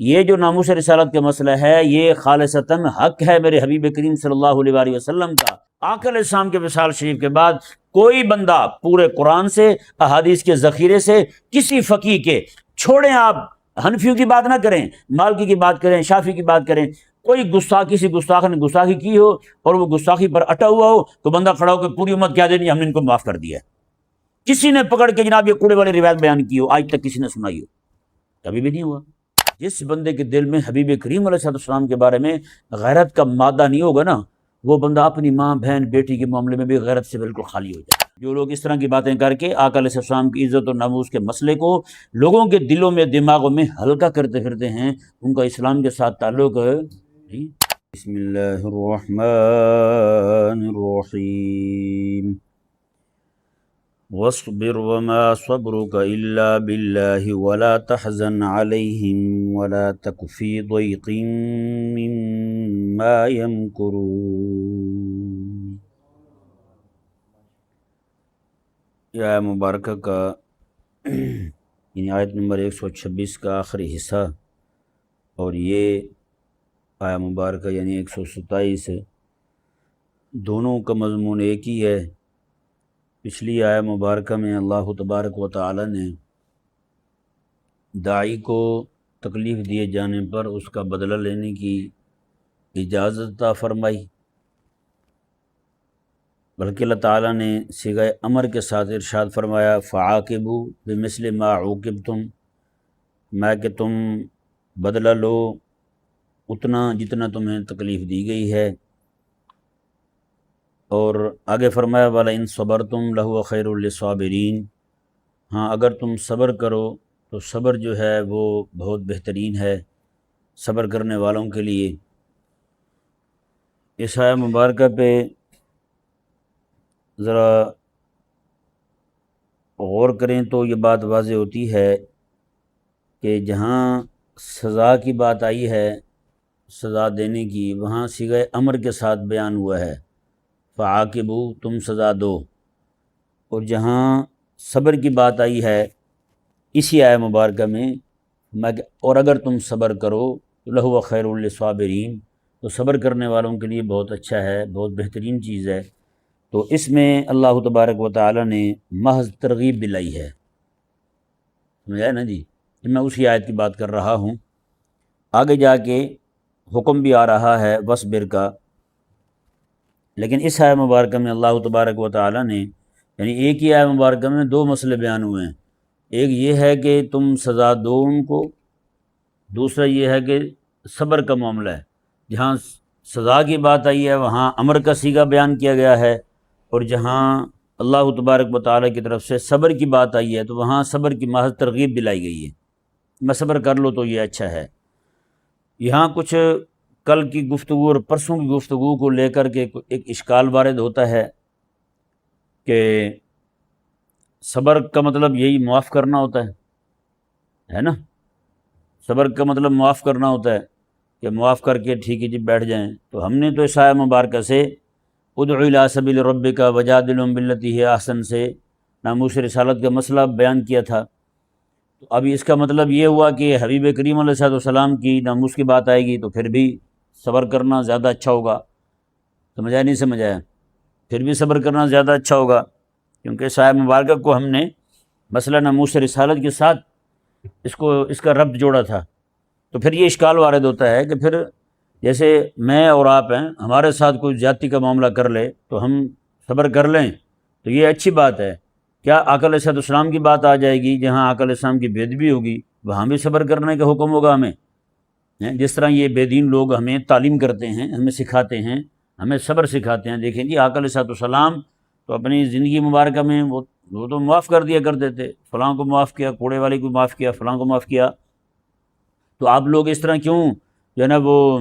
یہ جو ناموس رسالت کا مسئلہ ہے یہ خالصتاً حق ہے میرے حبیب کریم صلی اللہ علیہ وآلہ وسلم کا۔ آقا علیہ السلام کے وصال شریف کے بعد کوئی بندہ پورے قرآن سے، احادیث کے ذخیرے سے، کسی فقیہ کے، چھوڑیں آپ حنفیوں کی بات نہ کریں، مالکی کی بات کریں، شافعی کی بات کریں، کوئی گستاخ، کسی گستاخ نے گستاخی کی ہو اور وہ گستاخی پر اٹا ہوا ہو تو بندہ کھڑا ہو کے پوری امت کہہ دینی ہم نے ان کو معاف کر دیا ہے۔ کسی نے پکڑ کے جناب یہ کوڑے والی روایت بیان کی ہو، آج تک کسی نے سنائی ہو؟ کبھی بھی نہیں ہوا۔ جس بندے کے دل میں حبیب کریم علیہ السلام کے بارے میں غیرت کا مادہ نہیں ہوگا نا، وہ بندہ اپنی ماں، بہن، بیٹی کے معاملے میں بھی غیرت سے بالکل خالی ہو جائے۔ جو لوگ اس طرح کی باتیں کر کے آقا علیہ السلام کی عزت و ناموس کے مسئلے کو لوگوں کے دلوں میں، دماغوں میں ہلکا کرتے پھرتے ہیں، ان کا اسلام کے ساتھ تعلق نہیں۔ بسم اللہ الرحمن الرحیم وَاصْبِرْ وَمَا صَبْرُكَ إِلَّا بِاللَّهِ وَلَا تَحْزَنْ عَلَيْهِمْ وَلَا تَكُ فِي ضَيْقٍ مِّمَّا يَمْكُرُونَ۔ یہ آیت مبارکہ کا یعنی آیت نمبر 126 کا آخری حصہ اور یہ آیت مبارکہ یعنی 127 دونوں کا مضمون ایک ہی ہے۔ پچھلی آیت مبارکہ میں اللہ تبارک و تعالی نے داعی کو تکلیف دیے جانے پر اس کا بدلہ لینے کی اجازت عطا فرمائی، بلکہ اللہ تعالیٰ نے صیغہ امر کے ساتھ ارشاد فرمایا فعاقبوا بمثل ما عوقبتم، میں کہ تم بدلہ لو اتنا جتنا تمہیں تکلیف دی گئی ہے۔ اور آگے فرمایا وَلَئِن صَبَرْتُمْ لَهُوَ خَيْرٌ لِّلصَّابِرِينَ، ہاں اگر تم صبر کرو تو صبر جو ہے وہ بہت بہترین ہے صبر کرنے والوں کے لیے۔ اس آیت مبارکہ پہ ذرا غور کریں تو یہ بات واضح ہوتی ہے کہ جہاں سزا کی بات آئی ہے، سزا دینے کی، وہاں صیغہ امر کے ساتھ بیان ہوا ہے فعاقبوا، تم سزا دو، اور جہاں صبر کی بات آئی ہے اسی آیت مبارکہ میں اور اگر تم صبر کرو تو لہو خیر للصابرین، تو صبر کرنے والوں کے لیے بہت اچھا ہے، بہت بہترین چیز ہے۔ تو اس میں اللہ تبارک و تعالی نے محض ترغیب دلائی ہے، سمجھا نا جی؟ میں اسی آیت کی بات کر رہا ہوں۔ آگے جا کے حکم بھی آ رہا ہے وصبر کا، لیکن اس آیت مبارکہ میں اللہ تبارک و تعالی نے یعنی ایک ہی آیت مبارکہ میں دو مسئلے بیان ہوئے ہیں۔ ایک یہ ہے کہ تم سزا دو ان کو، دوسرا یہ ہے کہ صبر کا معاملہ ہے۔ جہاں سزا کی بات آئی ہے وہاں امر کا صیغہ بیان کیا گیا ہے، اور جہاں اللہ تبارک و تعالی کی طرف سے صبر کی بات آئی ہے تو وہاں صبر کی محض ترغیب دلائی گئی ہے، میں صبر کر لو تو یہ اچھا ہے۔ یہاں کچھ کل کی گفتگو اور پرسوں کی گفتگو کو لے کر کے ایک اشکال وارد ہوتا ہے کہ صبر کا مطلب یہی معاف کرنا ہوتا ہے نا؟ صبر کا مطلب معاف کرنا ہوتا ہے کہ معاف کر کے ٹھیک ہے جی بیٹھ جائیں۔ تو ہم نے تو اس آیت مبارکہ سے ادع الی سبیل ربک وجادلہم باللتی ہی احسن سے ناموس رسالت کا مسئلہ بیان کیا تھا۔ تو اب اس کا مطلب یہ ہوا کہ حبیب کریم علیہ السلام کی ناموس کی بات آئے گی تو پھر بھی صبر کرنا زیادہ اچھا ہوگا۔ سمجھایا نہیں سمجھایا؟ پھر بھی صبر کرنا زیادہ اچھا ہوگا، کیونکہ اس آیت مبارکہ کو ہم نے مسئلہ ناموس رسالت کے ساتھ اس کا ربط جوڑا تھا۔ تو پھر یہ اشکال وارد ہوتا ہے کہ پھر جیسے میں اور آپ ہیں، ہمارے ساتھ کوئی زیادتی کا معاملہ کر لے تو ہم صبر کر لیں تو یہ اچھی بات ہے، کیا آقا علیہ السلام کی بات آ جائے گی جہاں آقا علیہ السلام کی بے ادبی ہوگی وہاں بھی صبر کرنے کا حکم ہوگا ہمیں؟ جس طرح یہ بے دین لوگ ہمیں تعلیم کرتے ہیں، ہمیں سکھاتے ہیں، ہمیں صبر سکھاتے ہیں۔ دیکھیں جی آقا علیہ السلام تو اپنی زندگی مبارکہ میں وہ تو معاف کر دیا کرتے تھے، فلاں کو معاف کیا، کوڑے والے کو معاف کیا، فلاں کو معاف کیا۔ تو آپ لوگ اس طرح کیوں جو ہے نا وہ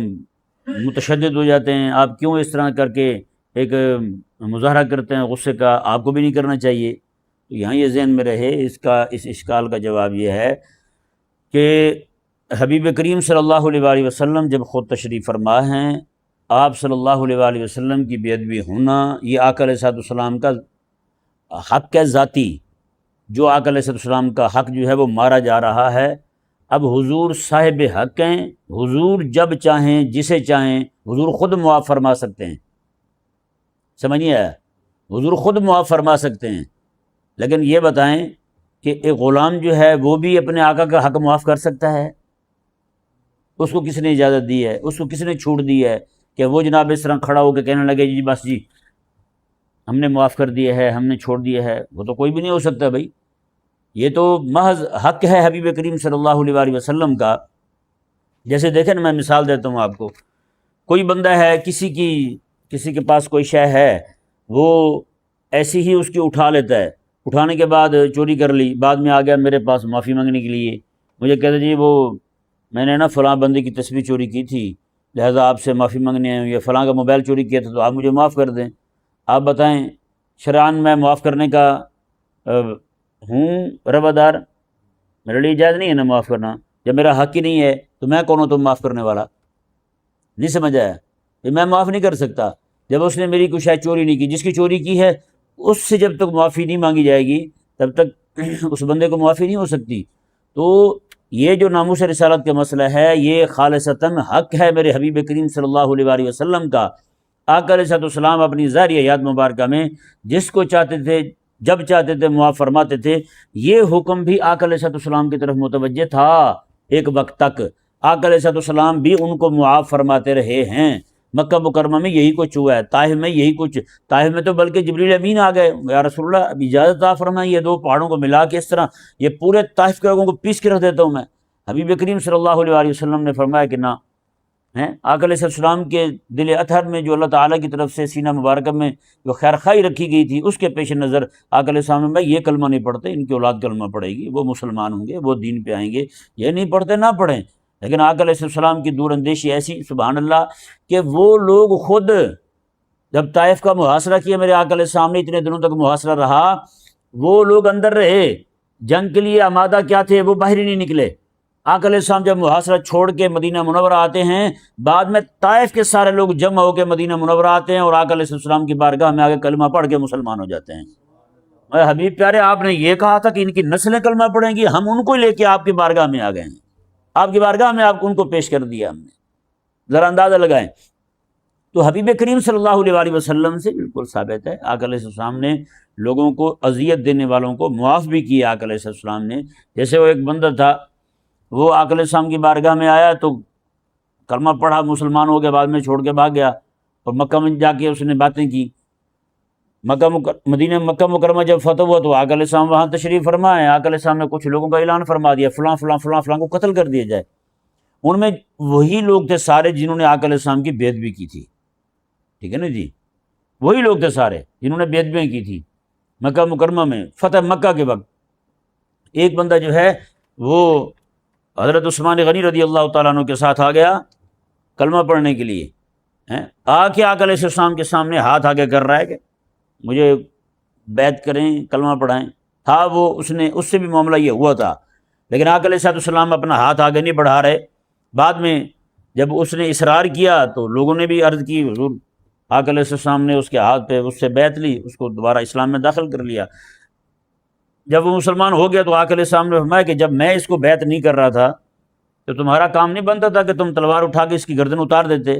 متشدد ہو جاتے ہیں؟ آپ کیوں اس طرح کر کے ایک مظاہرہ کرتے ہیں غصے کا؟ آپ کو بھی نہیں کرنا چاہیے۔ تو یہاں یہ ذہن میں رہے، اس اشکال کا جواب یہ ہے کہ حبیب کریم صلی اللہ علیہ وآلہ وسلم جب خود تشریف فرما ہیں، آپ صلی اللہ علیہ وآلہ وسلم کی بے ادبی ہونا یہ آقا علیہ السلام کا حق ہے ذاتی۔ جو آقا علیہ السلام کا حق جو ہے وہ مارا جا رہا ہے، اب حضور صاحب حق ہیں، حضور جب چاہیں جسے چاہیں حضور خود معاف فرما سکتے ہیں، سمجھ نہیں آیا؟ حضور خود معاف فرما سکتے ہیں، لیکن یہ بتائیں کہ ایک غلام جو ہے وہ بھی اپنے آقا کا حق معاف کر سکتا ہے؟ اس کو کس نے اجازت دی ہے؟ اس کو کس نے چھوٹ دی ہے کہ وہ جناب اس طرح کھڑا ہو کے کہنے لگے جی بس جی ہم نے معاف کر دیا ہے، ہم نے چھوڑ دیا ہے؟ وہ تو کوئی بھی نہیں ہو سکتا بھائی، یہ تو محض حق ہے حبیب کریم صلی اللہ علیہ وآلہ وسلم کا۔ جیسے دیکھیں نا، میں مثال دیتا ہوں آپ کو، کوئی بندہ ہے، کسی کے پاس کوئی شے ہے، وہ ایسی ہی اس کی اٹھا لیتا ہے، اٹھانے کے بعد چوری کر لی، بعد میں آ گیا میرے پاس معافی مانگنے کے لیے، مجھے کہتے جی وہ میں نے نا فلاں بندے کی تسبیح چوری کی تھی، لہذا آپ سے معافی مانگنے آئے ہوں، یا فلاں کا موبائل چوری کیا تھا تو آپ مجھے معاف کر دیں۔ آپ بتائیں شرعاً میں معاف کرنے کا ہوں روادار؟ میرے لیے جائز نہیں ہے نا معاف کرنا، جب میرا حق ہی نہیں ہے تو میں کون ہوں تم معاف کرنے والا؟ نہیں سمجھ آیا؟ کہ میں معاف نہیں کر سکتا جب اس نے میری کوئی شاید چوری نہیں کی، جس کی چوری کی ہے اس سے جب تک معافی نہیں مانگی جائے گی تب تک اس بندے کو معافی نہیں ہو سکتی۔ تو یہ جو ناموس رسالت کا مسئلہ ہے یہ خالصتاً حق ہے میرے حبیب کریم صلی اللہ علیہ وآلہ وسلم کا۔ آقا علیہ السلام اپنی ظاہری حیات مبارکہ میں جس کو چاہتے تھے جب چاہتے تھے معاف فرماتے تھے۔ یہ حکم بھی آقا علیہ السلام کی طرف متوجہ تھا ایک وقت تک، آقا علیہ السلام بھی ان کو معاف فرماتے رہے ہیں۔ مکہ مکرمہ میں یہی کچھ ہوا ہے، طائف میں یہی کچھ، طائف میں تو بلکہ جبریل امین آ گئے، یا رسول اللہ اب اجازت عطا فرمائیں یہ دو پہاڑوں کو ملا کے اس طرح یہ پورے طائف کے لوگوں کو پیس کے رکھ دیتا ہوں میں۔ حبیب کریم صلی اللہ علیہ وآلہ وسلم نے فرمایا کہ نہ، آقا علیہ السلام کے دل اطہر میں جو اللہ تعالیٰ کی طرف سے سینہ مبارکہ میں جو خیر خواہی رکھی گئی تھی اس کے پیش نظر آقا علیہ السلام نے بھائی یہ کلمہ نہیں پڑھتے، ان کی اولاد کلمہ پڑھے گی، وہ مسلمان ہوں گے، وہ دین پہ آئیں گے، یہ نہیں پڑھتے نہ پڑھیں۔ لیکن آقا علیہ السلام کی دور اندیشی ایسی سبحان اللہ کہ وہ لوگ خود جب طائف کا محاصرہ کیا میرے آقا علیہ السلام نے، اتنے دنوں تک محاصرہ رہا، وہ لوگ اندر رہے، جنگ کے لیے آمادہ کیا تھے وہ باہر ہی نہیں نکلے۔ آقا علیہ السلام جب محاصرہ چھوڑ کے مدینہ منورہ آتے ہیں، بعد میں طائف کے سارے لوگ جمع ہو کے مدینہ منورہ آتے ہیں اور آقا علیہ السلام کی بارگاہ میں آگے کلمہ پڑھ کے مسلمان ہو جاتے ہیں۔ اے حبیب پیارے، آپ نے یہ کہا تھا کہ ان کی نسلیں کلمہ پڑھیں گی، ہم ان کو لے کے آپ کی بارگاہ میں آ گئے ہیں، آپ کی بارگاہ میں آپ ان کو پیش کر دیا ہم نے، ذرا اندازہ لگائیں۔ تو حبیب کریم صلی اللہ علیہ وآلہ وسلم سے بالکل ثابت ہے، آقا علیہ السلام نے لوگوں کو اذیت دینے والوں کو معاف بھی کیا آقا علیہ السلام نے۔ جیسے وہ ایک بندہ تھا، وہ آقا علیہ السلام کی بارگاہ میں آیا تو کلمہ پڑھا، مسلمان ہو گیا، بعد میں چھوڑ کے بھاگ گیا، اور مکہ میں جا کے اس نے باتیں کی۔ مکہ مکرمہ جب فتح ہوا تو آقا علیہ السلام وہاں تشریف فرما ہے، آقا علیہ السلام نے کچھ لوگوں کا اعلان فرما دیا فلاں فلاں فلاں فلاں کو قتل کر دیا جائے۔ ان میں وہی لوگ تھے سارے جنہوں نے آقا علیہ السلام کی بیعت بھی کی تھی، ٹھیک ہے نا جی، وہی لوگ تھے سارے جنہوں نے بیعت بھی کی تھی مکہ مکرمہ میں فتح مکہ کے وقت۔ ایک بندہ جو ہے وہ حضرت عثمان غنی رضی اللہ تعالیٰ عنہ کے ساتھ آ گیا کلمہ پڑھنے کے لیے، آ کے آقا علیہ السلام کے سامنے ہاتھ آگے کر رہا ہے کہ مجھے بیعت کریں، کلمہ پڑھائیں، تھا وہ اس سے بھی معاملہ یہ ہوا تھا، لیکن آقا علیہ السلام اپنا ہاتھ آگے نہیں بڑھا رہے۔ بعد میں جب اس نے اصرار کیا تو لوگوں نے بھی عرض کی، حضور آقا علیہ السلام نے اس کے ہاتھ پہ اس سے بیعت لی، اس کو دوبارہ اسلام میں داخل کر لیا۔ جب وہ مسلمان ہو گیا تو آقا علیہ السلام نے فرمایا کہ جب میں اس کو بیعت نہیں کر رہا تھا تو تمہارا کام نہیں بنتا تھا کہ تم تلوار اٹھا کے اس کی گردن اتار دیتے؟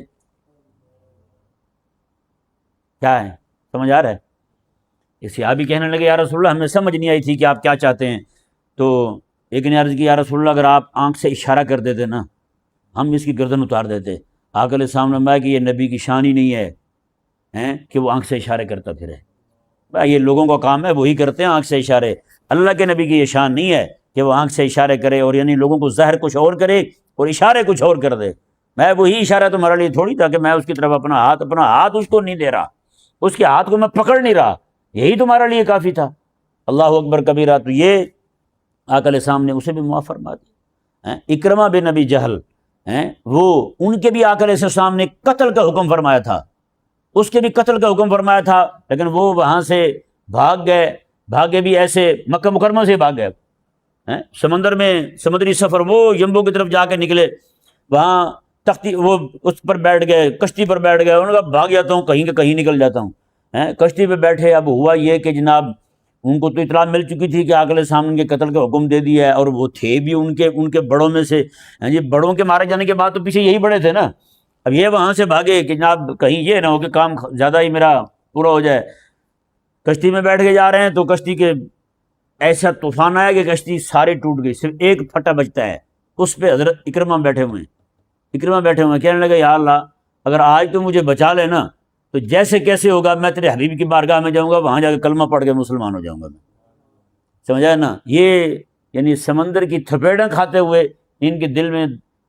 کیا ہے سمجھ آ رہا ہے؟ اس صحابی کہنے لگے یا رسول اللہ ہمیں سمجھ نہیں آئی تھی کہ آپ کیا چاہتے ہیں، تو ایک نے عرض کی یا رسول اللہ اگر آپ آنکھ سے اشارہ کر دیتے نا ہم اس کی گردن اتار دیتے۔ آقا علیہ السلام نے فرمایا کہ یہ نبی کی شان ہی نہیں ہے کہ وہ آنکھ سے اشارے کرتا پھرے، بھائی یہ لوگوں کا کام ہے، وہی کرتے ہیں آنکھ سے اشارے، اللہ کے نبی کی یہ شان نہیں ہے کہ وہ آنکھ سے اشارے کرے اور یعنی لوگوں کو ظاہر کچھ اور کرے اور اشارے کچھ اور کر دے۔ میں وہی اشارہ تمہارے لیے تھوڑی تھا کہ میں اس کی طرف اپنا ہاتھ اس کو نہیں دے رہا، اس کے ہاتھ کو میں پکڑ نہیں رہا، یہی تمہارے لیے کافی تھا۔ اللہ اکبر کبیرہ۔ تو یہ آقا علیہ السلام نے اسے بھی معاف فرما دیا۔ اکرمہ بن ابی جہل وہ ان کے بھی آقا علیہ السلام نے قتل کا حکم فرمایا تھا، اس کے بھی قتل کا حکم فرمایا تھا، لیکن وہ وہاں سے بھاگے بھی ایسے مکہ مکرمہ سے بھاگ گئے، سمندر میں سمندری سفر، وہ یمبو کی طرف جا کے نکلے، وہاں تختی وہ اس پر بیٹھ گئے، کشتی پر بیٹھ گئے، انہوں نے کہا بھاگ جاتا ہوں، کہیں کہ کہیں نکل جاتا ہوں، کشتی پہ بیٹھے۔ اب ہوا یہ کہ جناب ان کو تو اطلاع مل چکی تھی کہ آقا علیہ السلام نے قتل کا حکم دے دیا ہے، اور وہ تھے بھی ان کے بڑوں میں سے، ہاں جی، بڑوں کے مارے جانے کے بعد تو پیچھے یہی بڑے تھے نا۔ اب یہ وہاں سے بھاگے کہ جناب کہیں یہ نہ ہو کہ کام زیادہ ہی میرا پورا ہو جائے۔ کشتی میں بیٹھ کے جا رہے ہیں تو کشتی کے ایسا طوفان آیا کہ کشتی ساری ٹوٹ گئی، صرف ایک پھٹا بچتا ہے، اس پہ حضرت اکرمہ بیٹھے ہوئے ہیں، کہنے لگے یا اللہ اگر آج تو مجھے بچا لے نا تو جیسے کیسے ہوگا میں تیرے حبیب کی بارگاہ میں جاؤں گا، وہاں جا کے کلمہ پڑھ کے مسلمان ہو جاؤں گا میں۔ سمجھا نا؟ یہ یعنی سمندر کی تھپیڑیں کھاتے ہوئے ان کے دل میں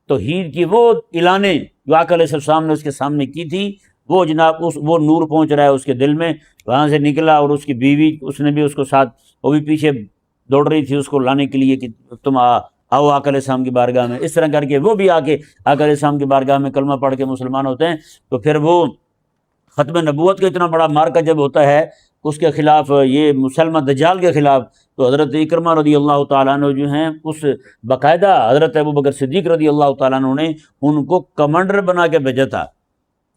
توحید کی وہ اعلانیں جو آقا علیہ السلام نے اس کے سامنے کی تھی، وہ جناب وہ نور پہنچ رہا ہے اس کے دل میں۔ وہاں سے نکلا اور اس کی بیوی، اس نے بھی اس کو ساتھ، وہ بھی پیچھے دوڑ رہی تھی اس کو لانے کے لیے کہ تم آؤ آقا علیہ السلام کی بارگاہ میں۔ اس طرح کر کے وہ بھی آ کے آقا علیہ السلام کی بارگاہ میں کلمہ پڑھ کے مسلمان ہوتے ہیں۔ تو پھر وہ ختم نبوت کا اتنا بڑا مارکہ جب ہوتا ہے اس کے خلاف، یہ مسلمہ دجال کے خلاف، تو حضرت اکرمہ رضی اللہ تعالیٰ عنہ جو ہیں اس باقاعدہ حضرت ابوبکر صدیق رضی اللہ تعالیٰ عنہ نے ان کو کمانڈر بنا کے بھیجا تھا،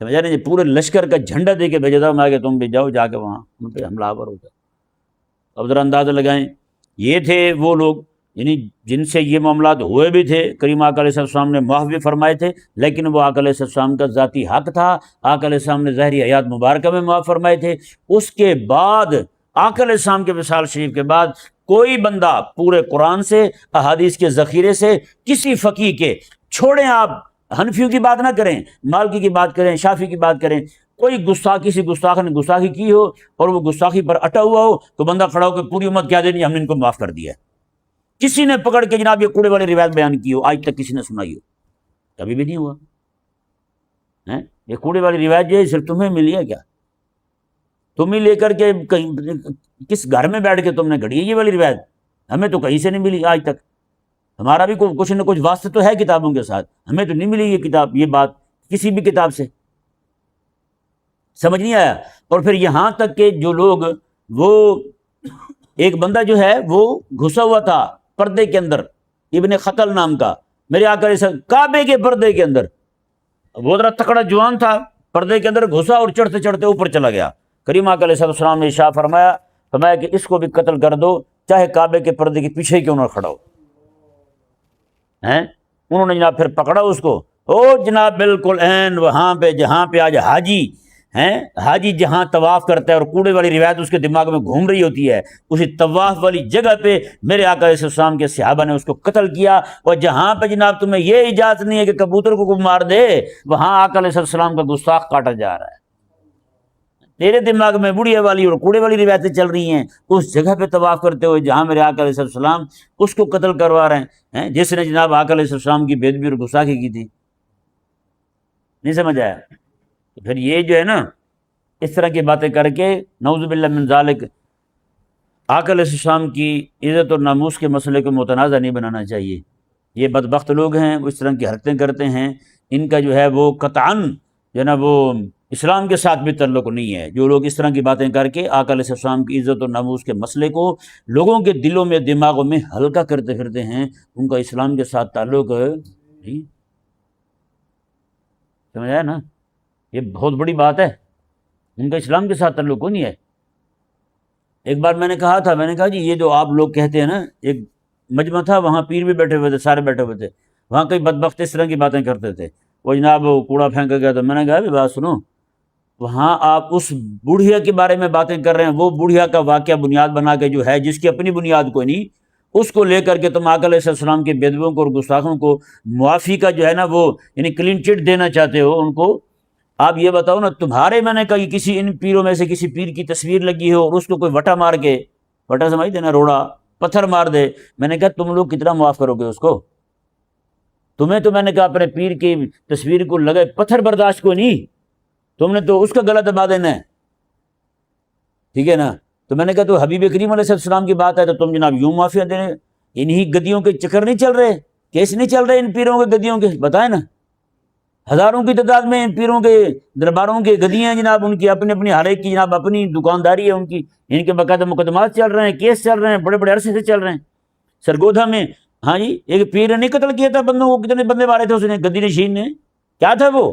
سمجھا نہیں، پورے لشکر کا جھنڈا دے کے بھیجا تھا، میں کہ تم بھی جاؤ، جا کے وہاں ان پہ حملہ آور ہوتا۔ اب ذرا اندازہ لگائیں، یہ تھے وہ لوگ یعنی جن سے یہ معاملات ہوئے بھی تھے، کریم آقا علیہ السلام نے معاف بھی فرمائے تھے، لیکن وہ آقا علیہ السلام کا ذاتی حق تھا، آقا علیہ السلام نے ظاہری حیات مبارکہ میں معاف فرمائے تھے۔ اس کے بعد آقا علیہ السلام کے وصال شریف کے بعد کوئی بندہ پورے قرآن سے، احادیث کے ذخیرے سے، کسی فقیہ کے، چھوڑیں آپ حنفیوں کی بات نہ کریں، مالکی کی بات کریں، شافعی کی بات کریں، کوئی گستاخ، کسی گستاخ نے گستاخی کی ہو اور وہ گستاخی پر اٹا ہوا ہو تو بندہ کھڑا ہو کے پوری امت کیا دینی، ہم نے ان کو معاف کر دیا ہے۔ کسی نے پکڑ کے جناب یہ کوڑے والی روایت بیان کی ہو، آج تک کسی نے سنائی ہو؟ کبھی بھی نہیں ہوا ہے۔ یہ کوڑے والی روایت جو ہے صرف تمہیں ملی ہے کیا؟ تم ہی لے کر کے کہیں کس گھر میں بیٹھ کے تم نے گھڑی ہے یہ والی روایت؟ ہمیں تو کہیں سے نہیں ملی آج تک۔ ہمارا بھی کچھ نہ کچھ واسطہ تو ہے کتابوں کے ساتھ، ہمیں تو نہیں ملی یہ کتاب، یہ بات کسی بھی کتاب سے۔ سمجھ نہیں آیا؟ اور پھر یہاں تک کہ جو لوگ، وہ ایک بندہ جو ہے وہ گھسا ہوا تھا پردے کے اندر، ابن خطل نام کا، میرے آقا علیہ السلام کعبے کے پردے کے اندر، وہ ذرا تکڑا جوان تھا، پردے کے اندر گھسا اور چڑھتے چڑھتے اوپر چلا گیا۔ کریم آقا علیہ السلام نے ارشاد فرمایا کہ اس کو بھی قتل کر دو، چاہے کعبے کے پردے کے پیچھے کیوں نہ کھڑا ہو۔ انہوں نے جناب پھر پکڑا اس کو، او جناب بالکل عین وہاں پہ جہاں پہ آج حاجی جہاں طواف کرتا ہے اور کوڑے والی روایت اس کے دماغ میں گھوم رہی ہوتی ہے، اسی طواف والی جگہ پہ میرے آقا علیہ السلام کے صحابہ نے اس کو قتل کیا۔ اور جہاں پہ جناب تمہیں یہ اجازت نہیں ہے کہ کبوتر کو مار دے، وہاں آقا علیہ السلام کا گستاخ کاٹا جا رہا ہے۔ تیرے دماغ میں بڑھیا والی اور کوڑے والی روایتیں چل رہی ہیں، اس جگہ پہ طواف کرتے ہوئے جہاں میرے آقا علیہ السلام اس کو قتل کروا رہے ہیں جس نے جناب آقا علیہ السلام کی بے ادبی اور گستاخی کی تھی۔ نہیں سمجھ آیا؟ پھر یہ جو ہے نا اس طرح کی باتیں کر کے نعوذ باللہ من ذالک آقا علیہ السلام کی عزت اور ناموس کے مسئلے کو متنازع نہیں بنانا چاہیے۔ یہ بدبخت لوگ ہیں، وہ اس طرح کی حرکتیں کرتے ہیں، ان کا جو ہے وہ قطعاً جو ہے نا وہ اسلام کے ساتھ بھی تعلق نہیں ہے۔ جو لوگ اس طرح کی باتیں کر کے آقا علیہ السلام کی عزت اور ناموس کے مسئلے کو لوگوں کے دلوں میں، دماغوں میں ہلکا کرتے پھرتے ہیں، ان کا اسلام کے ساتھ تعلق نہیں۔ سمجھ آیا نا؟ یہ بہت بڑی بات ہے، ان کا اسلام کے ساتھ تعلق نہیں ہے۔ ایک بار میں نے کہا جی یہ جو آپ لوگ کہتے ہیں نا، ایک مجمع تھا، وہاں پیر بھی بیٹھے ہوئے تھے، سارے بیٹھے ہوئے تھے، وہاں کئی بدبخت اس طرح کی باتیں کرتے تھے، وہ جناب کوڑا پھینکا گیا، تو میں نے کہا بھی بات سنو، وہاں آپ اس بوڑھیا کے بارے میں باتیں کر رہے ہیں، وہ بوڑھیا کا واقعہ بنیاد بنا کے جو ہے، جس کی اپنی بنیاد کوئی نہیں، اس کو لے کر کے تم آقا علیہ السلام کے بے ادبوں کو اور گستاخوں کو معافی کا جو ہے نا وہ یعنی کلین چٹ دینا چاہتے ہو ان کو۔ آپ یہ بتاؤ نا، تمہارے میں نے کہا کسی ان پیروں میں سے کسی پیر کی تصویر لگی ہو اور اس کو کوئی وٹا مار کے، وٹا سمجھ دینا روڑا، پتھر مار دے، میں نے کہا تم لوگ کتنا معاف کرو گے اس کو؟ تمہیں تو میں نے کہا اپنے پیر کی تصویر کو لگے پتھر برداشت کو نہیں، تم نے تو اس کا گلا دبا دینا ہے، ٹھیک ہے نا؟ تو میں نے کہا تو حبیب کریم علیہ السلام کی بات ہے تو تم جناب یوں معافیا دینے، انہی گدیوں کے چکر نہیں چل رہے، کیس نہیں چل رہے ان پیروں کے گدیوں کے؟ بتائیں نا، ہزاروں کی تعداد میں ان پیروں کے درباروں کے گدیاں ہیں جناب، ان کی اپنی اپنی ہر ایک کی جناب اپنی دکانداری ہے ان کی، ان کے باقاعدہ مقدمات چل رہے ہیں، کیس چل رہے ہیں، بڑے بڑے عرصے سے چل رہے ہیں۔ سرگودھا میں ہاں جی ایک پیر نے نہیں قتل کیا تھا بندوں کو، کتنے بندے مارے تھے اس نے، گدی نشین نے، کیا تھا وہ؟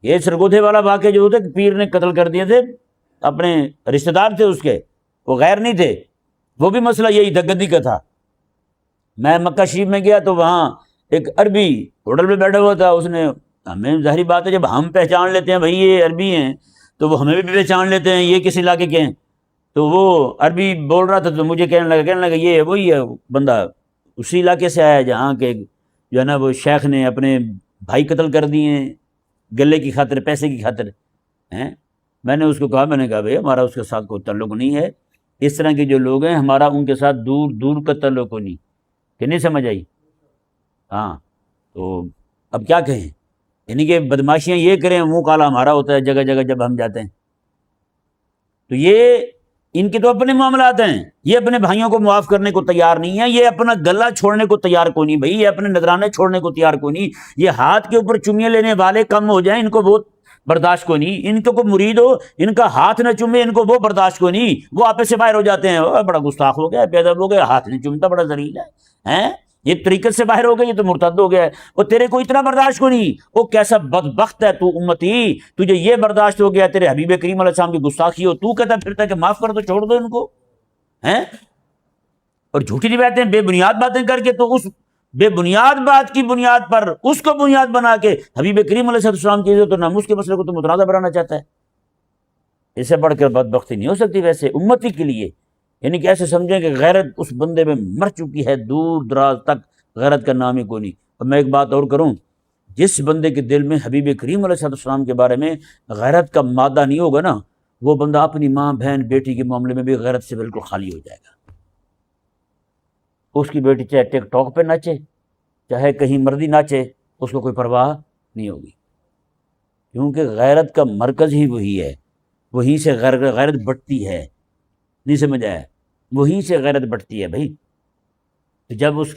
یہ سرگودھے والا واقعہ جو ہوتا ہے، پیر نے قتل کر دیے تھے اپنے رشتہ دار تھے اس کے، وہ غیر نہیں تھے، وہ بھی مسئلہ یہی تھا، گدی کا تھا۔ میں مکہ شریف میں گیا تو وہاں ایک عربی ہوٹل پہ بیٹھا ہوا تھا، اس نے ہمیں، ظاہری بات ہے جب ہم پہچان لیتے ہیں بھائی یہ عربی ہیں تو وہ ہمیں بھی پہچان لیتے ہیں یہ کس علاقے کے ہیں، تو وہ عربی بول رہا تھا تو مجھے کہنے لگا یہ وہی ہے بندہ، اسی علاقے سے آیا ہے جہاں کے جو ہے نا وہ شیخ نے اپنے بھائی قتل کر دیے ہیں گلے کی خاطر، پیسے کی خاطر ہیں۔ میں نے اس کو کہا، میں نے کہا بھائی ہمارا اس کے ساتھ کوئی تعلق نہیں ہے، اس طرح کے جو لوگ ہیں ہمارا ان کے ساتھ دور دور کا تعلق نہیں، کہ نہیں سمجھ آئی؟ ہاں، تو اب کیا کہیں، یعنی کہ بدماشیاں یہ کریں، منہ کالا ہمارا ہوتا ہے جگہ جگہ جب ہم جاتے ہیں۔ تو یہ ان کے تو اپنے معاملات ہیں، یہ اپنے بھائیوں کو معاف کرنے کو تیار نہیں ہے، یہ اپنا گلہ چھوڑنے کو تیار کو نہیں بھائی، یہ اپنے نذرانے چھوڑنے کو تیار کو نہیں، یہ ہاتھ کے اوپر چمیاں لینے والے کم ہو جائیں ان کو وہ برداشت کو نہیں، ان کو کوئی مرید ہو ان کا ہاتھ نہ چومے ان کو وہ برداشت کو نہیں، وہ آپس سے باہر ہو جاتے ہیں، بڑا گستاخ ہو گیا، بے ادب ہو گیا، ہاتھ نہیں چومتا، بڑا ذلیل ہے، یہ طریقت سے باہر ہو گیا، یہ تو مرتد ہو گیا ہے، وہ تیرے کو اتنا برداشت کو نہیں، وہ کیسا بدبخت ہے تو امتی، تجھے یہ برداشت ہو گیا تیرے حبیب کریم علیہ السلام کی گستاخی ہو، تو کہتا پھرتا کہ معاف کر دو، چھوڑ دو ان کو، ہیں؟ اور جھوٹی باتیں بے بنیاد باتیں کر کے، تو اس بے بنیاد بات کی بنیاد پر اس کو بنیاد بنا کے حبیب کریم علیہ السلام کی عزت و ناموس کے مسئلے کو تو متنازع بنانا چاہتا ہے۔ اس سے بڑھ کر بدبختی نہیں ہو سکتی ویسے امتی کے لیے، یعنی کہ ایسے سمجھیں کہ غیرت اس بندے میں مر چکی ہے، دور دراز تک غیرت کا نام ہی کوئی نہیں۔ اور میں ایک بات اور کروں، جس بندے کے دل میں حبیب کریم علیہ السلام کے بارے میں غیرت کا مادہ نہیں ہوگا نا، وہ بندہ اپنی ماں بہن بیٹی کے معاملے میں بھی غیرت سے بالکل خالی ہو جائے گا۔ اس کی بیٹی چاہے ٹک ٹاک پہ ناچے، چاہے کہیں مردی ناچے، اس کو کوئی پرواہ نہیں ہوگی، کیونکہ غیرت کا مرکز ہی وہی ہے، وہیں سے غیرت بڑھتی ہے، نہیں سمجھ آیا؟ وہیں سے غیرت بڑھتی ہے بھائی۔ جب اس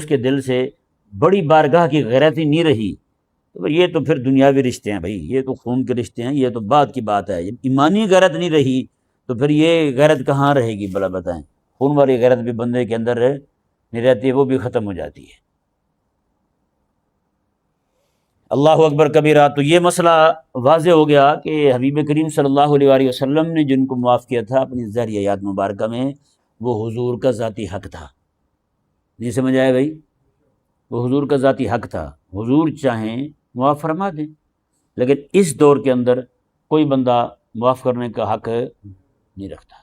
کے دل سے بڑی بارگاہ کی غیرت ہی نہیں رہی تو یہ تو پھر دنیاوی رشتے ہیں بھائی، یہ تو خون کے رشتے ہیں، یہ تو بعد کی بات ہے۔ جب ایمانی غیرت نہیں رہی تو پھر یہ غیرت کہاں رہے گی بلا بتائیں؟ خون والی غیرت بھی بندے کے اندر نہیں رہتی، وہ بھی ختم ہو جاتی ہے۔ اللہ اکبر کبیرہ۔ تو یہ مسئلہ واضح ہو گیا کہ حبیب کریم صلی اللہ علیہ وآلہ وسلم نے جن کو معاف کیا تھا اپنی ظاہری حیات مبارکہ میں، وہ حضور کا ذاتی حق تھا، نہیں سمجھ آیا بھائی؟ وہ حضور کا ذاتی حق تھا، حضور چاہیں معاف فرما دیں، لیکن اس دور کے اندر کوئی بندہ معاف کرنے کا حق نہیں رکھتا۔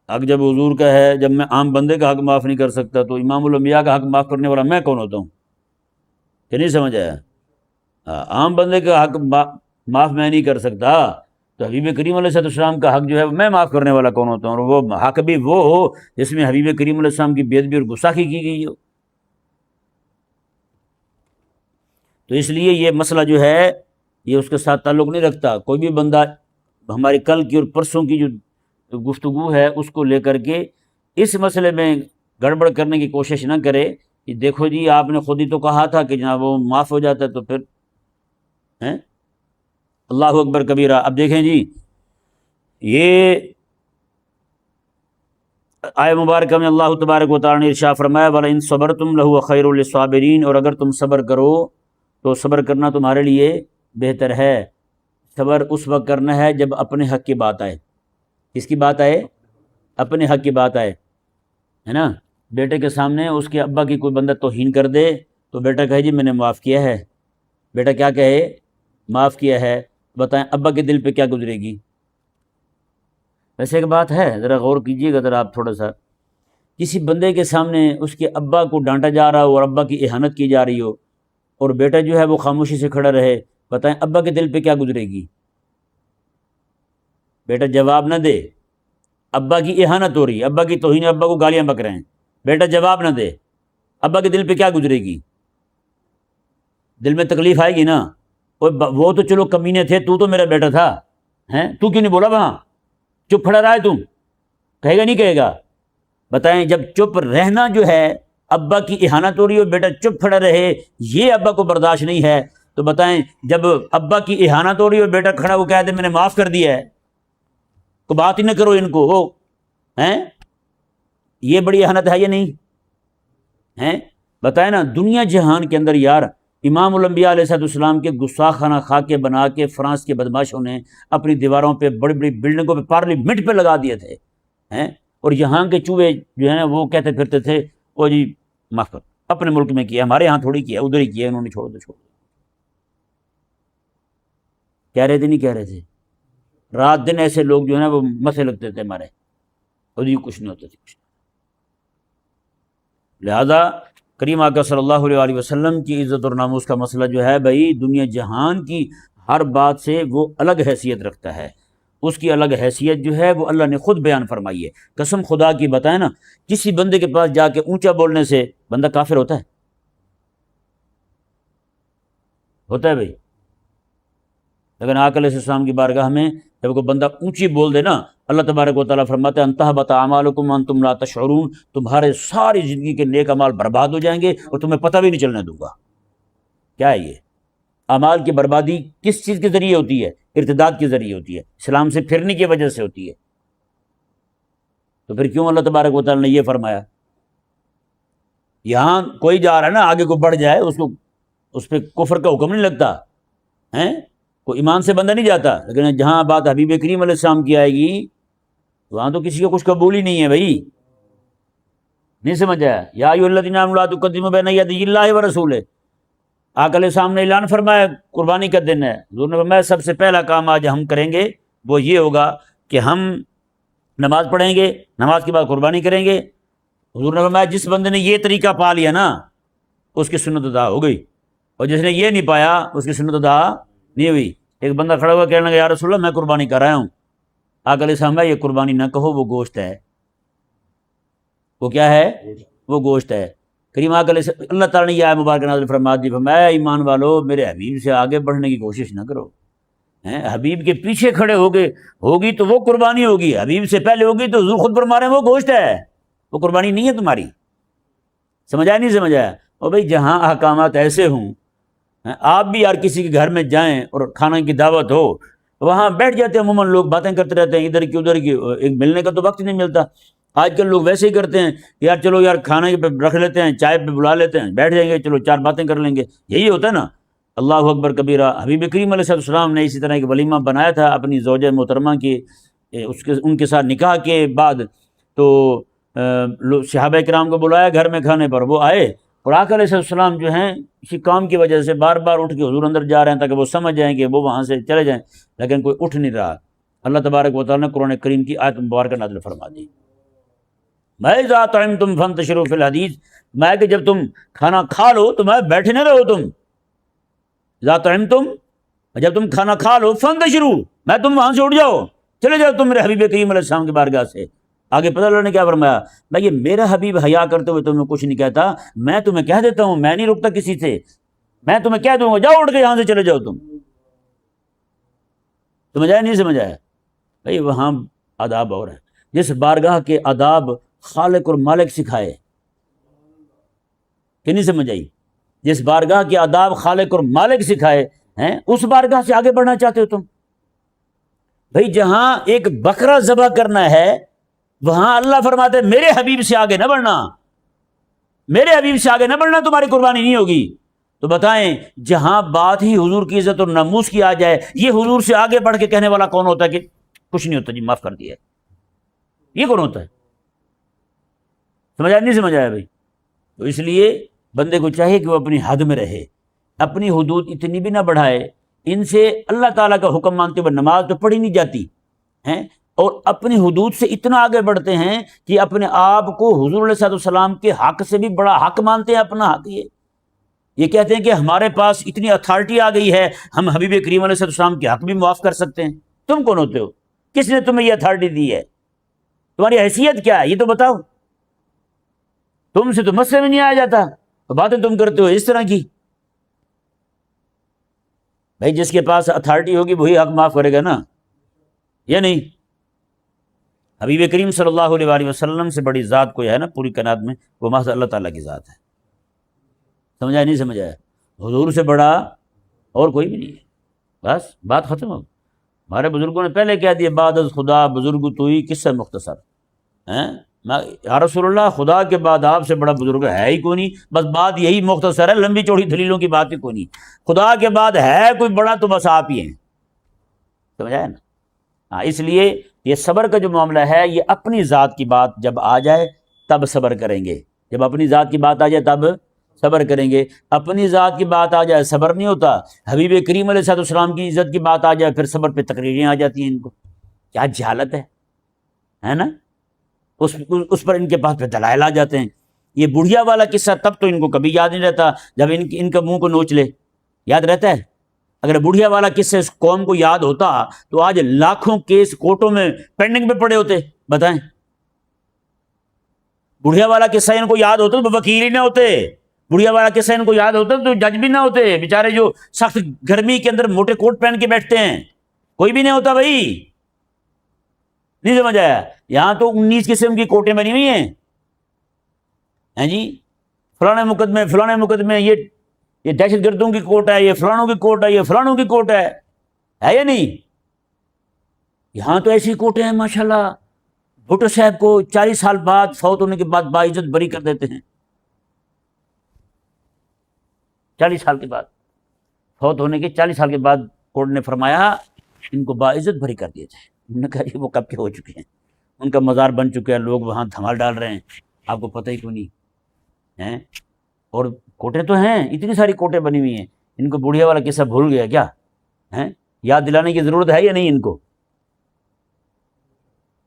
حق جب حضور کا ہے، جب میں عام بندے کا حق معاف نہیں کر سکتا تو امام الانبیاء کا حق معاف کرنے والا میں کون ہوتا ہوں؟ کہ نہیں سمجھ آیا؟ عام بندے کا حق معاف میں نہیں کر سکتا تو حبیب کریم علیہ السلام کا حق جو ہے میں معاف کرنے والا کون ہوتا ہوں؟ اور وہ حق بھی وہ ہو جس میں حبیب کریم علیہ السلام کی بے ادبی اور گستاخی کی گئی ہو۔ تو اس لیے یہ مسئلہ جو ہے یہ اس کے ساتھ تعلق نہیں رکھتا۔ کوئی بھی بندہ ہماری کل کی اور پرسوں کی جو گفتگو ہے اس کو لے کر کے اس مسئلے میں گڑبڑ کرنے کی کوشش نہ کرے کہ دیکھو جی آپ نے خود ہی تو کہا تھا کہ جناب وہ معاف ہو جاتا ہے، تو پھر ہیں؟ اللہ اکبر کبیرہ۔ اب دیکھیں جی، یہ آیہ مبارکہ میں اللہ تبارک و تعالیٰ نے ارشاد فرمایا وَلَئِن صَبَرْتُمْ لَهُوَ خَيْرٌ لِّلصَّابِرِينَ، اور اگر تم صبر کرو تو صبر کرنا تمہارے لیے بہتر ہے۔ صبر اس وقت کرنا ہے جب اپنے حق کی بات آئے۔ کس کی بات آئے؟ اپنے حق کی بات آئے، ہے نا؟ بیٹے کے سامنے اس کے ابا کی کوئی بندہ توہین کر دے تو بیٹا کہے جی میں نے معاف کیا ہے، بیٹا کیا کہے؟ معاف کیا ہے۔ بتائیں ابا کے دل پہ کیا گزرے گی؟ ویسے ایک بات ہے، ذرا غور کیجئے گا ذرا آپ تھوڑا سا، کسی بندے کے سامنے اس کے ابا کو ڈانٹا جا رہا ہو اور ابا کی اہانت کی جا رہی ہو اور بیٹا جو ہے وہ خاموشی سے کھڑا رہے، بتائیں ابا کے دل پہ کیا گزرے گی؟ بیٹا جواب نہ دے، ابا کی اہانت ہو رہی ہے، ابا کی توہین، ابا کو گالیاں بک رہے ہیں، بیٹا جواب نہ دے، ابا کے دل پہ کیا گزرے گی؟ دل میں تکلیف آئے گی نا۔ وہ تو چلو کمینے تھے، تو میرا بیٹا تھا، ہیں؟ تو کیوں نہیں بولا وہاں؟ چپ کھڑا رہا ہے تم؟ کہے گا نہیں کہے گا؟ بتائیں جب چپ رہنا جو ہے، ابا کی اہانت ہو رہی ہو بیٹا چپ کھڑا رہے، یہ ابا کو برداشت نہیں ہے، تو بتائیں جب ابا کی اہانت ہو رہی ہو بیٹا کھڑا وہ کہہ دے میں نے معاف کر دیا ہے، تو بات ہی نہ کرو ان کو، وہ ہیں؟ یہ بڑی اہانت ہے یا نہیں؟ ہیں؟ بتائیں نا، دنیا جہان کے اندر یار امام الانبیاء علیہ السلام کے گستاخانہ خاکے بنا کے فرانس کے بدماشوں نے اپنی دیواروں پہ بڑی بڑی بلڈنگوں پہ پارلیمنٹ پہ لگا دیے تھے ہیں، اور یہاں کے چوہے جو ہے نا وہ کہتے پھرتے تھے وہ جی معاف کر، اپنے ملک میں کیا، ہمارے یہاں تھوڑی کیا، ادھر ہی کیا انہوں نے، چھوڑ دو چھوڑ دو، کہہ رہے تھے نہیں کہہ رہے تھے، رات دن ایسے لوگ جو ہے نا وہ مسے لگتے تھے ہمارے، اور یہ کچھ نہیں ہوتا تھا کچھ۔ لہذا کریم آقا صلی اللہ علیہ وسلم کی عزت اور ناموس کا مسئلہ جو ہے بھائی دنیا جہان کی ہر بات سے وہ الگ حیثیت رکھتا ہے، اس کی الگ حیثیت جو ہے وہ اللہ نے خود بیان فرمائی ہے۔ قسم خدا کی بتائیں نا، کسی بندے کے پاس جا کے اونچا بولنے سے بندہ کافر ہوتا ہے؟ ہوتا ہے بھائی؟ لیکن آقا علیہ السلام کی بارگاہ میں جب کوئی بندہ اونچی بول دے نا، اللہ تبارک و تعالیٰ فرماتے ہیں انتہبط اعمالکم وانتم لا تشعرون، تمہارے ساری زندگی کے نیک اعمال برباد ہو جائیں گے اور تمہیں پتہ بھی نہیں چلنے دوں گا۔ کیا ہے یہ؟ اعمال کی بربادی کس چیز کے ذریعے ہوتی ہے؟ ارتداد کے ذریعے ہوتی ہے، اسلام سے پھرنے کی وجہ سے ہوتی ہے۔ تو پھر کیوں اللہ تبارک و تعالیٰ نے یہ فرمایا؟ یہاں کوئی جا رہا ہے نا آگے کو بڑھ جائے، اس پہ کفر کا حکم نہیں لگتا ہیں، کوئی ایمان سے بندہ نہیں جاتا، لیکن جہاں بات حبیب کریم علیہ السلام کی آئے گی وہاں تو کسی کو کچھ قبول ہی نہیں ہے بھائی، نہیں سمجھ آیا؟ یا ایھا الذین آمنوا لا تقدموا بین یدی اللہ ورسولہ، آقا علیہ السلام نے اعلان فرمایا قربانی کا دن ہے، حضور نے فرمایا سب سے پہلا کام آج ہم کریں گے وہ یہ ہوگا کہ ہم نماز پڑھیں گے، نماز کے بعد قربانی کریں گے۔ حضور نے فرمایا جس بندے نے یہ طریقہ پا لیا نا اس کی سنت ادا ہو گئی، اور جس نے یہ نہیں پایا اس کی سنت ادا نہیں ہوئی۔ ایک بندہ کھڑا ہوا کہنے لگا یا رسول اللہ میں قربانی کر رہا ہوں، آقا علیہ السلام یہ قربانی نہ کہو، وہ گوشت ہے۔ وہ کیا ہے؟ وہ گوشت ہے۔ کریم آقا علیہ السلام، اللہ تعالیٰ نے یہ آیت مبارکہ نازل فرما دی، فرمایا ایمان والو میرے حبیب سے آگے بڑھنے کی کوشش نہ کرو، حبیب کے پیچھے کھڑے ہوگی تو وہ قربانی ہوگی، حبیب سے پہلے ہوگی تو حضور خود فرما رہے ہیں وہ گوشت ہے، وہ قربانی نہیں ہے تمہاری۔ سمجھ آیا نہیں سمجھ آیا؟ اور بھائی جہاں احکامات ایسے ہوں، آپ بھی یار کسی کے گھر میں جائیں اور کھانا کی دعوت ہو، وہاں بیٹھ جاتے ہیں عموماً لوگ باتیں کرتے رہتے ہیں ادھر کی ادھر کی، ایک ملنے کا تو وقت نہیں ملتا۔ آج کل لوگ ویسے ہی کرتے ہیں، یار چلو یار کھانے پہ رکھ لیتے ہیں، چائے پہ بلا لیتے ہیں، بیٹھ جائیں گے، چلو چار باتیں کر لیں گے، یہی ہوتا ہے نا۔ اللہ اکبر کبیرہ۔ حبیب کریم علیہ السلام نے اسی طرح ایک ولیمہ بنایا تھا اپنی زوجہ محترمہ کی، ان کے ساتھ نکاح کے بعد، تو صحابہ کرام کو بلایا گھر میں کھانے پر، وہ آئے، اور آقا علیہ السلام جو ہیں اسی کام کی وجہ سے بار بار اٹھ کے حضور اندر جا رہے ہیں تاکہ وہ سمجھ جائیں کہ وہ وہاں سے چلے جائیں، لیکن کوئی اٹھ نہیں رہا۔ اللہ تبارک و تعالیٰ نے قرآن کریم کی آیت مبارکہ نازل فرما دی، میں اذا طعمتم فانتشروا فی الحدیث، میں کہ جب تم کھانا کھا لو تو میں بیٹھے نہ رہو، تم اذا طعمتم، جب تم کھانا کھا لو فانتشروا، میں تم وہاں سے اٹھ جاؤ، چلے جاؤ تم میرے حبیب کریم علیہ السلام کی بارگاہ سے۔ آگے پتہ اللہ نے کیا فرمایا، میں یہ میرا حبیب حیا کرتے ہوئے تمہیں کچھ نہیں کہتا، میں تمہیں کہہ دیتا ہوں، میں نہیں رکتا کسی سے، میں تمہیں کہہ دوں گا جاؤ اٹھ کے یہاں سے چلے جاؤ تم۔ سمجھ آیا نہیں سمجھ آیا؟ بھائی وہاں آداب اور ہے، جس بارگاہ کے آداب خالق اور مالک سکھائے، کہ نہیں سمجھ آئی؟ جس بارگاہ کے آداب خالق اور مالک سکھائے ہیں اس بارگاہ سے آگے بڑھنا چاہتے ہو تم؟ بھائی جہاں ایک بکرا ذبح کرنا ہے وہاں اللہ فرماتے ہیں میرے حبیب سے آگے نہ بڑھنا، میرے حبیب سے آگے نہ بڑھنا، تمہاری قربانی نہیں ہوگی۔ تو بتائیں جہاں بات ہی حضور کی عزت اور ناموس کی آ جائے، یہ حضور سے آگے بڑھ کے کہنے والا کون ہوتا ہے کہ کچھ نہیں ہوتا جی معاف کر دیا، یہ کون ہوتا ہے؟ سمجھ آیا نہیں سمجھ آیا بھائی؟ تو اس لیے بندے کو چاہیے کہ وہ اپنی حد میں رہے، اپنی حدود اتنی بھی نہ بڑھائے، ان سے اللہ تعالیٰ کا حکم مانتے ہوئے نماز تو پڑھی نہیں جاتی ہیں، اور اپنی حدود سے اتنا آگے بڑھتے ہیں کہ اپنے آپ کو حضور علیہ السلام کے حق سے بھی بڑا حق مانتے ہیں، اپنا حق یہ کہتے ہیں کہ ہمارے پاس اتنی اتھارٹی آ گئی ہے ہم حبیب کریم علیہ السلام کے حق بھی معاف کر سکتے ہیں۔ تم کون ہوتے ہو؟ کس نے تمہیں یہ اتھارٹی دی ہے؟ تمہاری حیثیت کیا ہے یہ تو بتاؤ؟ تم سے تو مسئلے میں نہیں آیا جاتا، باتیں تم کرتے ہو اس طرح کی۔ بھائی جس کے پاس اتھارٹی ہوگی وہی حق معاف کرے گا نا، یا نہیں؟ حبیب کریم صلی اللہ علیہ وسلم سے بڑی ذات کوئی ہے نا پوری کائنات میں، وہ محض اللہ تعالیٰ کی ذات ہے۔ سمجھا نہیں سمجھا؟ حضور سے بڑا اور کوئی بھی نہیں ہے، بس بات ختم ہو۔ ہمارے بزرگوں نے پہلے کہہ دیا بعد از خدا بزرگ تو ہی کس سے مختصر ہیں، یا رسول اللہ خدا کے بعد آپ سے بڑا بزرگ ہے ہی کوئی نہیں، بس بات یہی مختصر ہے، لمبی چوڑی دلیلوں کی بات ہی کوئی نہیں، خدا کے بعد ہے کوئی بڑا تو بس آپ ہی ہیں، سمجھا ہے نا؟ ہاں، اس لیے یہ صبر کا جو معاملہ ہے یہ اپنی ذات کی بات جب آ جائے تب صبر کریں گے، جب اپنی ذات کی بات آ جائے تب صبر کریں گے، اپنی ذات کی بات آ جائے صبر نہیں ہوتا، حبیب کریم علیہ السلام کی عزت کی بات آ جائے پھر صبر پہ تقریریں آ جاتی ہیں، ان کو کیا جہالت ہے نا؟ اس پر ان کے پاس پہ دلائل آ جاتے ہیں۔ یہ بڑھیا والا قصہ تب تو ان کو کبھی یاد نہیں رہتا جب ان کا منہ کو نوچ لے، یاد رہتا ہے؟ اگر بڑھیا والا قصہ اس قوم کو یاد ہوتا تو آج لاکھوں کیس کورٹوں میں پینڈنگ پہ پڑے ہوتے، بتائیں۔ بڑھیا والا قصہ ان کو یاد ہوتا تو وکیل ہی نہ ہوتے، بڑھیا والا قصہ ان کو یاد ہوتا تو جج بھی نہ ہوتے، بیچارے جو سخت گرمی کے اندر موٹے کوٹ پہن کے بیٹھتے ہیں کوئی بھی نہیں ہوتا بھائی، نہیں سمجھ آیا؟ یہاں تو 19 قسم کی کوٹیں بنی ہوئی ہیں جی، فلانے مقدمے یہ دہشت گردوں کی کوٹ ہے، یہ فلانوں کی کوٹ ہے، یہ فلانوں کی کوٹ ہے یا نہیں؟ یہاں تو ایسی کوٹیں ہیں ماشاءاللہ، بھٹو صاحب کو 40 سال بعد فوت ہونے کے بعد باعزت بری کر دیتے ہیں، 40 سال کے بعد فوت ہونے کے 40 سال کے بعد کورٹ نے فرمایا ان کو باعزت بری کر دیا جائے۔ انہوں نے کہا یہ وہ کب کے ہو چکے ہیں، ان کا مزار بن چکا ہے، لوگ وہاں دھمال ڈال رہے ہیں، آپ کو پتہ ہی کیوں نہیں ہیں؟ اور کوٹیں تو ہیں، اتنی ساری کوٹیں بنی ہوئی ہیں، ان کو بڑھیا والا قصہ بھول گیا کیا ہیں؟ یاد دلانے کی ضرورت ہے یا نہیں ان کو؟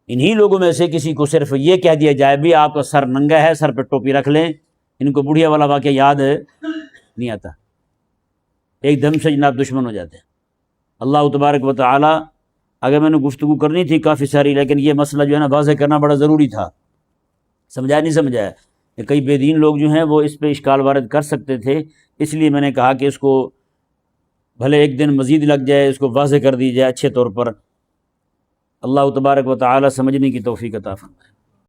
انہی لوگوں میں سے کسی کو صرف یہ کہہ دیا جائے بھی آپ کا سر ننگا ہے، سر پہ ٹوپی رکھ لیں، ان کو بڑھیا والا واقعہ یاد نہیں آتا، ایک دم سے جناب دشمن ہو جاتے ہیں۔ اللہ تبارک و تعالی، اگر میں نے گفتگو کرنی تھی کافی ساری، لیکن یہ مسئلہ جو ہے نا واضح کرنا بڑا ضروری تھا، سمجھایا نہیں سمجھایا؟ کئی بے دین لوگ جو ہیں وہ اس پہ اشکال وارد کر سکتے تھے، اس لیے میں نے کہا کہ اس کو بھلے ایک دن مزید لگ جائے، اس کو واضح کر دی جائے اچھے طور پر۔ اللہ تبارک و تعالی سمجھنے کی توفیق عطا فرمائے۔